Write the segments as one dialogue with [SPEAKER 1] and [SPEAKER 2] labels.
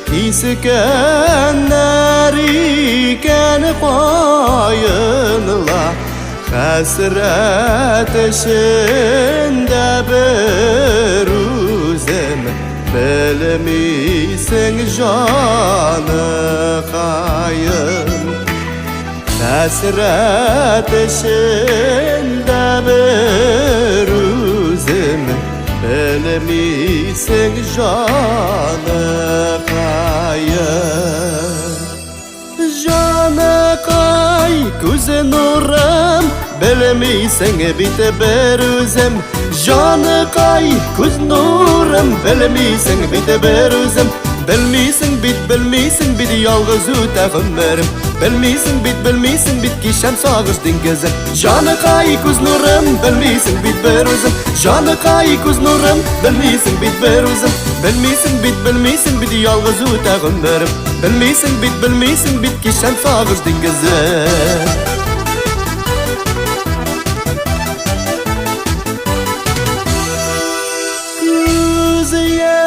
[SPEAKER 1] Kiskenler iken koyunla Hasret eşinde bir üzem Bilmiysen canı kayın Hasret eşinde bir üzem Bilmiysen canı kayın Canı kay göze nurum Bilmiysen bite bir üzem Canı kay göz nurum Bilmiysen bite bir üzem Bilmiysen bit yalğız ötəğim verim Bilmiysen bit kişem sağış dingezim Canı kay göz nurum Bilmiysen bit bir üzem Canı kay göz nurum Bilmiysen bit bir üzem Bilmiysen bit yalğız ötəğim verim Bilmiysen bit kişem sağış dingezim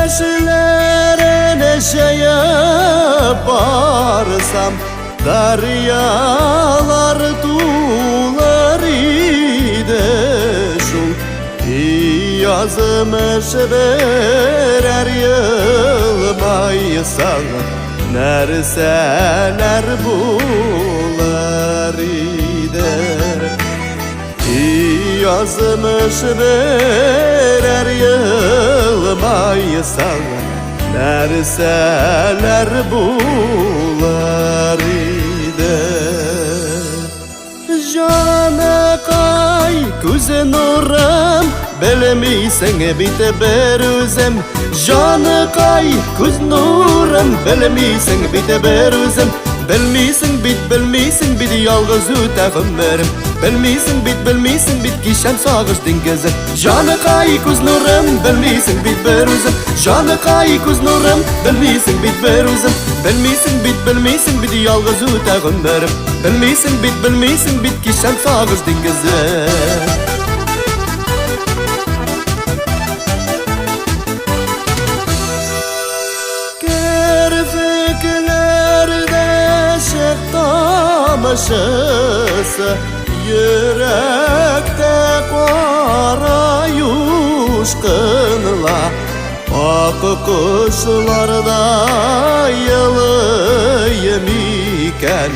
[SPEAKER 1] Yaşlara neşeye barsam Daryalar tuğlar idi şul Yazmış birer yılmaysan Nerseler bular idi Yazmış birer yılmaysan Nerseler bular idi Canı kay göze nurum Bilmiysen bite bir üzem Canı kay göz nurum Bilmiysen bite bir üzem Bilmiysen bit yalğız ötəğim verim Bilmiysen bit kişem sağış dingezim Canı kay göz nurum Bilmiysen bit bir üzem Canı kay göz nurum Bilmiysen bit bir üzem Bilmiysen bit yalğız ötəğim verim Bilmiysen bit kişem sağış dingezim Tamışısı yürekte kara yuşkınla Ak kuşlarda yılıyım iken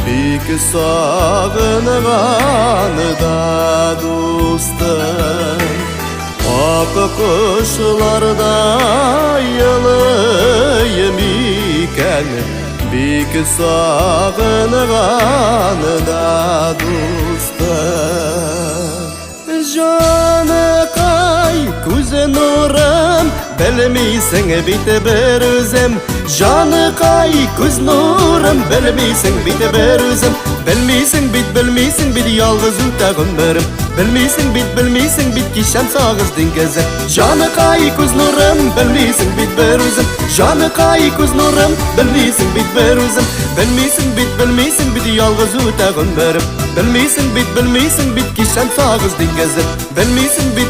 [SPEAKER 1] Bik sağınğan da dostum Ak kuşlarda yılıyım iken Bik sağınğan da dostum Canı kay göze nurum Bilmiysen bite bir üzem Canı kay göz nurum Bilmiysen bite bir üzem Bilmiysen bit yalğız ötəğim verim Bilmiysen bit kişem sağış dingezim Canı kay göz nurum Bilmiysen bit bir üzem Canı kay göz nurum Bilmiysen bit bir üzem Bilmiysen bit yalğız ötəğim verim Bilmiysen bit kişem sağış dingezim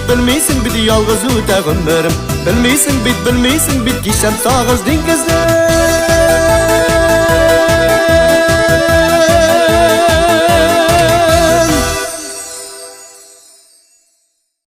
[SPEAKER 1] Bilmiysen bit yalğız ötəğim verim Bilmiysen bit kişem sağış dingezim